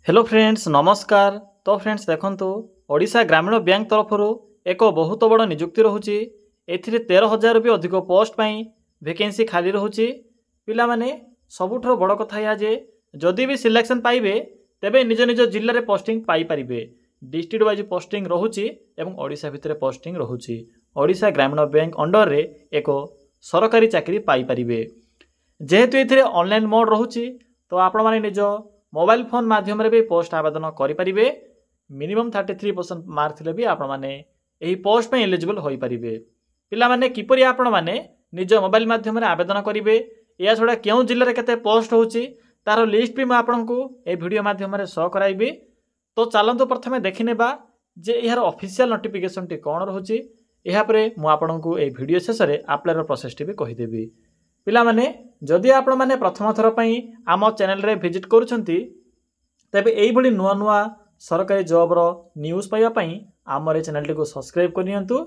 Hello friends नमस्कार। तो friends देखंतु ओडिशा ग्रामीण बैंक तरफ एक बहुत बड़ निजुक्ति रोचे। एथिरे 13,000 भी अधिक पोस्ट पाई वैकेंसी खाली रोचे। पिला माने सबुठ बड़ कथा या जे जदि भी सिलेक्शन पाइबे तेबे निज निज जिल्ला रे पोस्टिंग पाई परिबे। डिस्ट्रिक्ट वाइज पोस्टिंग रोचे एवं ओडिशा भितर पोस्टिंग रोचे। ओडिशा ग्रामीण बैंक अंडर रे एक सरकारी चाकरी पाई परिबे। जेहेतु एथिरे ऑनलाइन मोड रोचे तो आपण माने निज मोबाइल फोन माध्यम भी पोस्ट आवेदन करें। मिनिमम 33% मार्क थे भी आपण मैंने यही पोस्ट में एलिजिबल हो पारे। पिला माने किपरि आपण माने निज मोबाइल माध्यम आवेदन करेंगे। या छड़ा क्यों जिले में केते पोस्ट होची तार लिस्ट भी आपको ये वीडियो माध्यम शो कराइबी। तो चलतु प्रथमे देखने जे यार ऑफिशियल नोटिफिकेशन टी कौन रोचे। यापर मुझे ये वीडियो शेष में अप्लायर प्रोसेस टी भी कहीदेवी। पिला माने जदि आपण माने प्रथम थर पई आम चैनल रे विजिट करूछंती तबे एई भली नुआ नुआ सरकारी जॉब रो न्यूज़ पाइबा पई आमरे चैनल टी को सब्सक्राइब करनियंतु।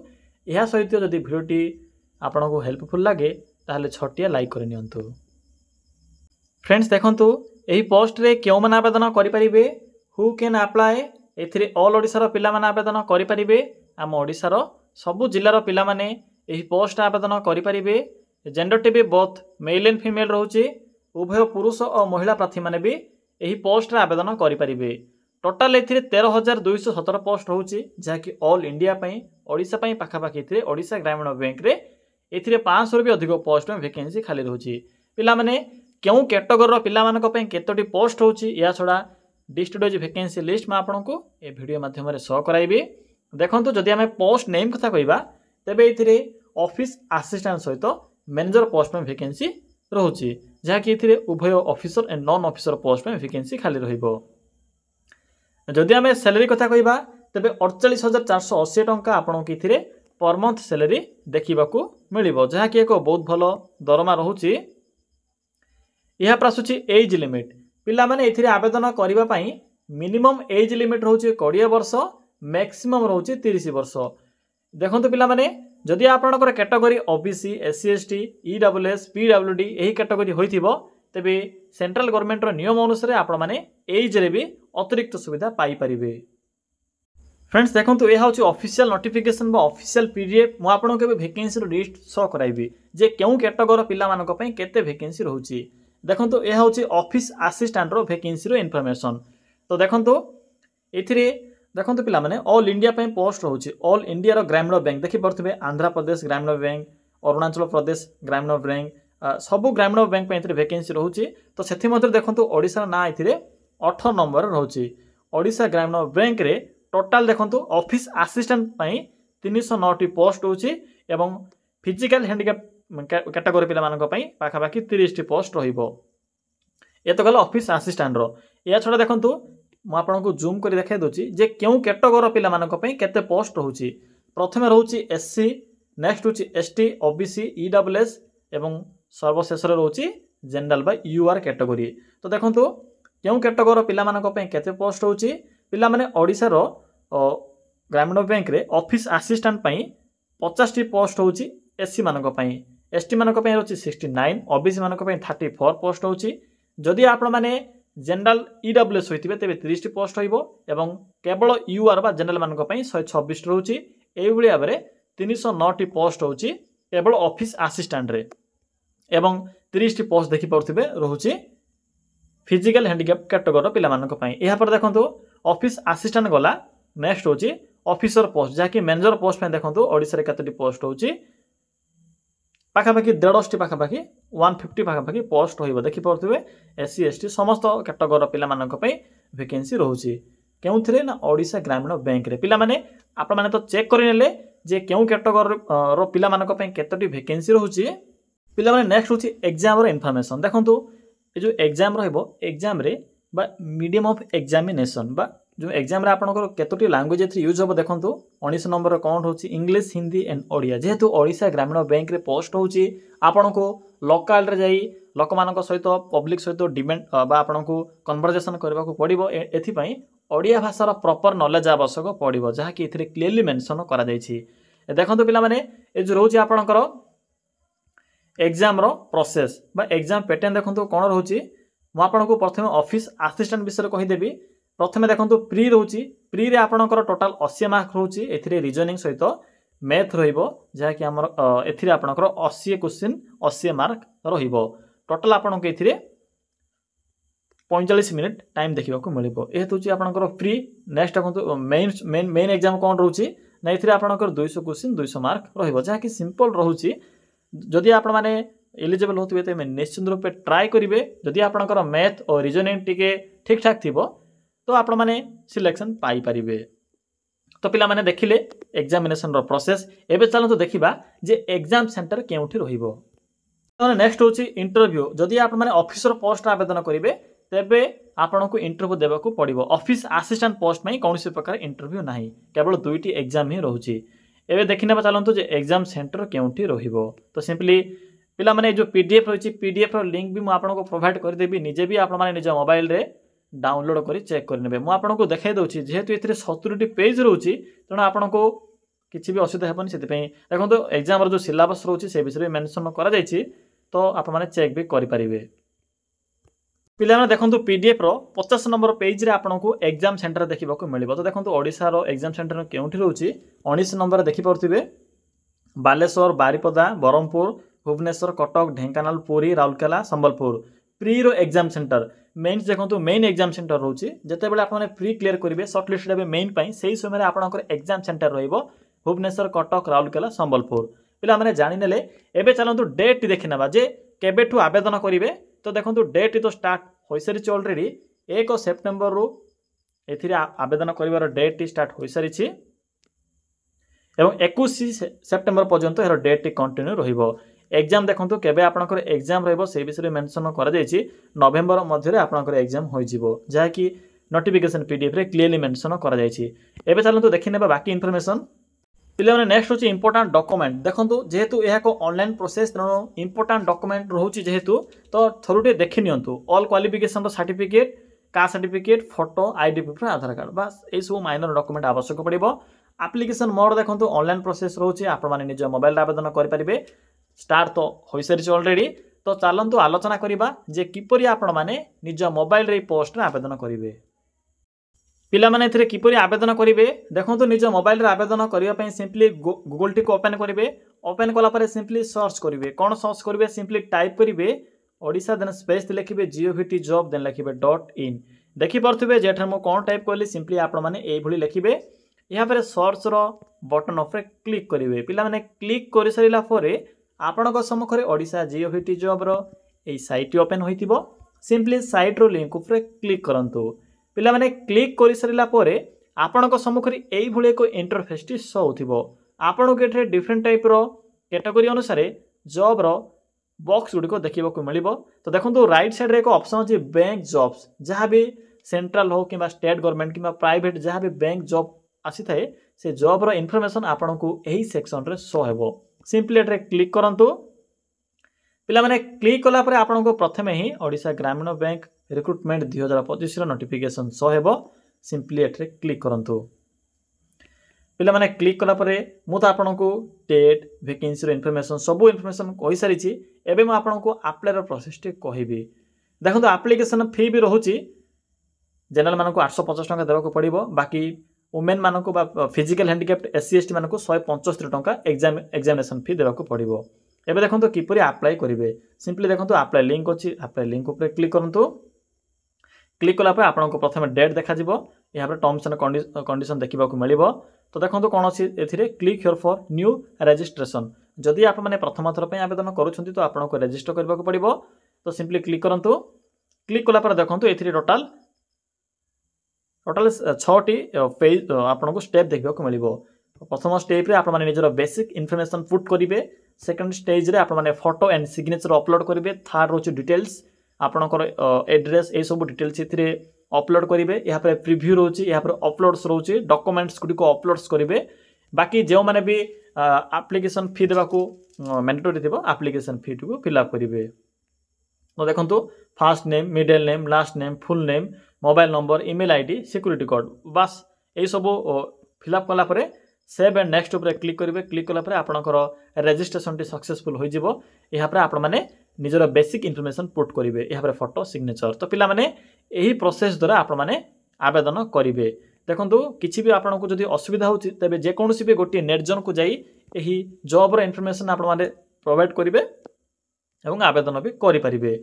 या सहित जदि वीडियो टी आपण को हेल्पफुल लागे ताहले छटिया लाइक करनियंतु। फ्रेंड्स देखंतु एही पोस्ट रे केउ माने आवेदन करि परिबे। हु कैन अप्लाई एथिरे ऑल ओडिसा रो पिला माने आवेदन करि परिबे। आम ओडिसा रो सबु जिल्ला रो पिला माने एही पोस्ट आवेदन करि परिबे। जेंडर टी भी बोथ मेल एंड फीमेल रोचे। उभय पुरुष और महिला प्रार्थी माने भी यही पोस्ट रे आवेदन करें। टोटाल ए 13,217 पोस्ट रोचे जहाँकि ऑल इंडिया ओडिशा पाखापाखि ओडिशा ग्रामीण बैंक रे एथिरे 500 भी अधिक पोस्ट में वैकेंसी खाली रोचे। पिला माने क्यों कैटेगोरी पिला मानक पई केतोटी पोस्ट होची या छड़ा डिस्ट्रिक्ट वाइज वैकेंसी लिस्ट में आपको ए वीडियो माध्यम रे शो कराइबे। देखंतु जदि आमे पोस्ट नेम कथा कहिबा तेबे एथिरे ऑफिस असिस्टेंट सहित मैनेजर पोस्ट में वैकेंसी रोचे जहाँकि उभय officer and non officer post में वैकेंसी खाली रहिबो। जदि आमे सैलरी कथा कहिबा तेबे 48,480 टंका आपन कि पर मंथ सैलरी देखिबाकू मिलिबो जहाँकि एक बहुत भलो दरमा रहुची। यह आसुची एज लिमिट। पिला माने एथिरे आवेदन करिबा पई मिनिमम एज लिमिट रोचे 20 वर्ष, मैक्सिमम रोचे 30 वर्ष। देखंतु पिला माने जदि आपनकर category OBC, SC ST, EWS, PWD यही कैटेगरी होइथिबो तेबे सेंट्रल गवर्नमेंट रो नियम अनुसार आपण माने एज रे भी अतिरिक्त सुविधा पाई परिबे। फ्रेंड्स देखंतु एहा होची ऑफिशियल नोटिफिकेशन बा ऑफिशियल पीडीएफ। मु आपन के वैकेंसी रो लिस्ट शो कराइबी जे केउ कैटेगरी पिला मानक पई केते वैकेंसी रहउची। देखंतु एहा होची ऑफिस असिस्टेंट रो वैकेंसी रो इन्फॉर्मेशन। तो देखंतु एथिरे देखो पिला माने ऑल इंडिया पे पोस्ट रोचे। ऑल इंडिया रो ग्रामीण बैंक देखि पड़थिबे आंध्र प्रदेश ग्रामीण बैंक, अरुणाचल प्रदेश ग्रामीण बैंक, सबु ग्रामीण बैंक पे वैकेंसी रोचे। तो सेथि मध्ये देखंतु ओडिसा ना एथिरे 8 नंबर रोचे। ओडिशा ग्रामीण बैंक रे टोटल देखंतु ऑफिस असिस्टेंट पई 309 टी पोस्ट होची एवं फिजिकल हैंडिकैप कैटेगरी पिला मानक पई पाखापाखि 30 टी पोस्ट रहिबो। ए तो गला ऑफिस असिस्टेंट रो। या छडा देखंतु मु आपको जूम कर देखा दूची जे क्यों कैटेगोरी पिला मानक पई केते पोस्ट रोची। प्रथमे रोची एससी, नेक्स्ट होची एसटी, ओबीसी, ईडब्ल्यूएस एवं सर्वशेष रोची जनरल बा यूआर कैटेगरी। तो देखंतु क्यों कैटेगोरी पिला मानक पई केते पोस्ट होची। पिला माने ओडिसा रो ग्रामीण बैंक रे ऑफिस असिस्टेंट पई 50 टी पोस्ट होची एससी मानक पई, एसटी मानक पई रोची 69, ओबीसी मानक पई 34 पोस्ट होची। जदि आपण माने जनरल ईडब्ल्यूएस होइतिबे तेबे 30 टी पोस्ट होइबो एवं केवल यूआर बा जनरल मानक पई 126 रहउची। एई भली भाबरे 309 टी पोस्ट होउची केवल ऑफिस असिस्टेंट रे एवं 30 टी पोस्ट देखि पड़थिबे रहउची फिजिकल हैंडिकैप कैटेगरी पिला मानक पई। एहा पर देखंतु ऑफिस असिस्टेंट गला। नेक्स्ट होची ऑफिसर पोस्ट जाकि मैनेजर पोस्ट पे देखंतु ओडिसा रे कतटी पोस्ट होउची पाखापाखि 150 पाखापाखि 150 पाखापाखि पोस्ट होइबो। देखि पड़थिबे एससी एसटी समस्त कैटेगरी पिला मानक पई वैकेंसी रहउची। केउथिरे ना ओडिशा ग्रामीण बैंक रे। पिला माने आपण माने तो चेक करि नेले जे केउ कैटेगरी रो पिला मानक पई केतटी वैकेंसी रहउची। पिला माने नेक्स्ट होची एग्जाम रो इन्फॉर्मेशन। देखंतु ए जो एग्जाम रहइबो एग्जाम रे बा मीडियम ऑफ एग्जामिनेशन बा जो एग्जाम रे आपनकर केतोटी लैंग्वेज एथि यूज हो। देखंतु 19 नंबर काउंट होची इंग्लिश, हिंदी एंड ओडिया। जेहेतु ओडिशा ग्रामीण बैंक रे पोस्ट होची आपनको लोकल रे जाई लोक मानक सहित पब्लिक सहित डिबेट बा आपनको कन्वर्सेशन करबा को पड़िबो। एथि पई ओडिया भाषार प्रॉपर नॉलेज आवश्यक पड़िबो जहा कि एथिरे क्लियरली मेंशन करा जायछि। देखंतु पिला माने ए जो रहउची आपनकर एग्जाम रो प्रोसेस बा एग्जाम पैटर्न देखंतु कोन रहउची। मु आपनको प्रथमे ऑफिस असिस्टेंट विषय कहि देबी। प्रथमे देखो प्री रोचे प्री रे आपणकर टोटाल 80 मार्क रोचे ए रिजनिंग सहित मैथ रही आमर ए आपणकर 80 क्वेश्चन 80 मार्क रोटाल आपको ये 45 मिनिट टाइम देखा मिले यह हूँ आपंकर प्री नेक्स्ट देखो मेन मेन मेन एग्जाम कौन रोचे ना ये आपंकर 200 क्वेश्चन 200 मार्क रही सिंपल रोचे जदि आप एलिजिबल होते तो निश्चित रूपे ट्राए करेंगे जदि आपंकर मैथ और रिजनिंग टी ठीक ठाक थी तो आप सिलेक्शन पाइपर तो पिला माने देखिले एग्जामिनेशन रो प्रोसेस एबे चलतो देखिबा जे एग्जाम सेंटर केउठी रहिबो नेक्स्ट होची इंटरव्यू जदि आप माने ऑफिसर पोस्ट आवेदन करिवे तेबे आपनको इंटरव्यू देबाकू पड़िबो ऑफिस असिस्टेंट पोस्ट में कौन प्रकार इंटरव्यू नाही केवल दुईटी एग्जाम ही रहउची एबे देखिनेबा चलतो जे एग्जाम सेंटर केउठी रहिबो तो सिंपली पिला माने जो पीडीएफ रहिची पीडीएफ रो लिंक भी मु आपनको प्रोवाइड कर देबी निजे भी आप माने निज मोबाइल रे डाउनलोड करी चेक करने मुझे आपको देखाई दूसरी जेहेतु ये 70 पेज रोचे तेणु आपन को किसी भी असुविधा हेनी से देखो एग्जाम जो सिलेबस रोचे से विषय में मेंशन कर तो आप चेक भी करेंगे पिला देखो पीडीएफ रो 50 नंबर पेज रे आपको एग्जाम सेंटर देखा मिले तो देखो ओडिशा रो एग्जाम सेंटर केउठी रोचे 19 नंबर देखिपे बालेश्वर बारिपदा बरहमपुर भुवनेश्वर कटक ढेंकानाल पुरी राउरकेला संबलपुर प्री रो एग्जाम सेंटर मेन्स देखो मेन एग्जाम सेंटर रोचे जिते बड़े आपने प्री क्लियर करेंगे सर्ट लिस्ट देवे मेन से ही समय आपंकर एग्जाम सेंटर रहिबो भुवनेश्वर कटक राउरकेला संबलपुर पिला माने जानि नेले एबे चलंतु डेट देखि नबा जे केबेठु आवेदन करिवे तो देखो डेट तो स्टार्ट हो सारी ऑलरेडी 1 सेप्टेम्बर रु एथिरे आवेदन करिवार डेट स्टार्ट हो सारी एवं 21 सेप्टेम्बर पर्यंत यार डेट कंटिन्यू रहिबो एग्जाम देखो केबे आपनकर एग्जाम रहिबो से विषय मेंशन करा जायछि नवेम्बर मध्य आपनकर एग्जाम होई जिवो जाकी नोटिफिकेशन पीडीएफ रे क्लियरली मेंशन करा जायछि एबे चलंतु देखिनेबा बाकी इन्फॉर्मेशन पिले माने नेक्स्ट होछि इंपोर्टेंट डॉक्यूमेंट देखंतु जेहेतु एहा को ऑनलाइन प्रोसेस तेणु इंपोर्टेंट डॉक्यूमेंट रहउछि जेहेतु तो थोरुटे देखि नियंतु ऑल क्वालिफिकेशन रो certificate caste certificate photo ID proof Aadhaar card बस ए सब माइनर डॉक्यूमेंट आवश्यक पड़िबो एप्लिकेशन मोड देखंतु ऑनलाइन प्रोसेस रहउछि आपण माने निज मोबाइल आवेदन करि परिबे स्टार्ट तो हो सारी ऑलरेडी तो चलतु आलोचना करवा जे किपरि आपण माने निज मोबाइल रे पोस्ट रे आवेदन करेंगे पिला माने एथिरे किपरि आवेदन करेंगे देखो निज मोबाइल रे आवेदन करबा पई सिंपली गूगल टी को ओपन करेंगे ओपन कला परे सिंपली सर्च करेंगे कौन सर्च करेंगे सिंपली टाइप करेंगे ओडिशा देन स्पेस लिखिबे जीओवीटी जॉब देन लिखिबे .in देखि परथिबे जेठर मो कोन टाइप करली सिंपली आपण माने एई भली लिखिबे यहाँ पर सर्च रो बटन ऑफ रे क्लिक करेंगे पिला माने क्लिक कर सारिला परे आपणक सम्मुखें ओडिशा जीओवीटी जॉब रो ए साइट ओपन होइतिबो सिंपली साइट रो लिंक उपरे क्लिक करंतु पिला माने क्लिक कर सारिला परे आपणक सम्मुखें एई भली एक इंटरफेस टी शो होतिबो आपणक एठे डिफरेंट टाइप रो कैटेगरी अनुसार जॉब रो बॉक्स गुडी को देखिबो को मिलिबो तो देखंतु राइट साइड रे एक ऑप्शन अछि बैंक जॉब्स जहां भी सेंट्रल हो किबा स्टेट गवर्नमेंट किबा प्राइवेट जहां भी बैंक जॉब आसी थाए से जॉब रो इन्फॉर्मेशन आपणकू एही सेक्शन रे शो हेबो सिंपली एट्रे क्लिक करंतु पिला माने क्लिक कला परे आपनको प्रथमे ही ओडिशा ग्रामीण बैंक रिक्रुटमेंट 2025 रो नोटिफिकेशन शो हेबो सिंपली एट्रे क्लिक करंतु पिला माने क्लिक कला परे मु तो आपनको डेट वैकेंसी रो इन्फॉर्मेशन सब इन्फॉर्मेशन कहि सारी छी एबे मु आपनको अप्लाई रो प्रोसेस टे कहिबी देखंतु एप्लीकेशन फी भी रहउची जनरल मानको 850 टका देबाको पड़िबो बाकी वुमेन मानक फिजिकल हैंडिकैप्ड एससी एसटी मानक 175 टका एग्जामिनेशन फी देबाको पड़िबो एबे देखंतु किपरि अप्लाई करिवे सिंपली देखंतु अप्लाई लिंक अछि अप्लाई लिंक ऊपर क्लिक करंतु क्लिक कला पर आपनको प्रथम डेट देखा जिवो यहाँ पर टर्म्स एंड कंडीशन देखा मिलिबो तो देखंतु कोन अछि एथिरे click here for new registration जदि आप माने प्रथम थर पे आवेदन करूछंती तो आपनको रजिस्टर करबाको पड़िबो तो सिंपली क्लिक करंतु क्लिक कला पर देखंतु एथिरे टोटल 6टी पेज आपको स्टेप देखा मिले प्रथम स्टेप रे आप निजर बेसिक इनफॉरमेशन पुट करेंगे सेकंड स्टेज रे आप फोटो एंड सिग्नेचर अपलोड करेंगे थर्ड रोचे डिटेल्स आपणकर एड्रेस ये सब डिटेल्स ये अपलोड करेंगे यहाँ पर प्रिव्यू रोचे यहाँ पर अपलोड्स रोचे डॉक्यूमेंट्स गुडी को अपलोड्स करेंगे बाकी जो मैंने भी एप्लिकेशन फी देवाको मैंडेटरी थी एप्लिकेशन फी को फिलअप करेंगे तो देखो fast name middle name last name full name mobile number email ID security code बस यही सब फिलअप कला परे सेव एंड नेक्स्ट ऊपर क्लिक करेंगे क्लिक कला परे आपणकर रजिस्ट्रेशन टी सक्सेसफुल हो जिवो यहाँ पर आपण माने निजर बेसिक इनफॉरमेशन पुट करेंगे यहाँ पर फोटो सिग्नेचर तो पिला माने यही प्रोसेस द्वारा आपण माने आवेदन करेंगे। देखो किसी भी आपको जब असुविधा हो तेज जेकोसी भी गोटे नेट जोन को जाई यही जॉब इनफॉरमेशन आप प्रोवाइड करेंगे और आवेदन भी करेंगे।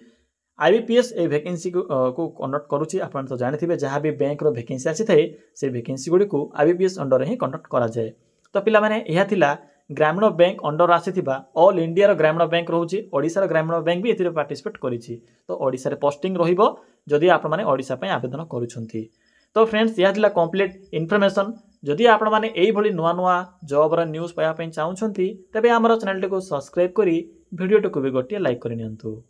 आईबीपीएस ए वैकेंसी को कंडक्ट करुच्ची आप तो जानते जहाँ भी बैंक वैकेंसी आसी थाए से वैकेंसी गुड़ी को आईबीपीएस अंडर ही कंडक्ट करा जाए। तो पिला माने यह थिला ग्रामीण बैंक अंडर आसीथिबा ऑल इंडिया ग्रामीण बैंक रोचे ओडिशा ग्रामीण बैंक भी एथिरे पार्टिसिपेट करिछि। तो ओडिशा रे पोस्टिंग रहिबो जदि आप माने ओडिशा पय आवेदन करूछंती। तो फ्रेंड्स यह थिला कंप्लीट इन्फॉर्मेशन। जदि आपण माने एई भली नुआ नुआ जॉब रा न्यूज़ पाया पय चाहुछंती तबे हमर चैनल को सब्सक्राइब करी वीडियो को भी गोटे लाइक करि नियंतु।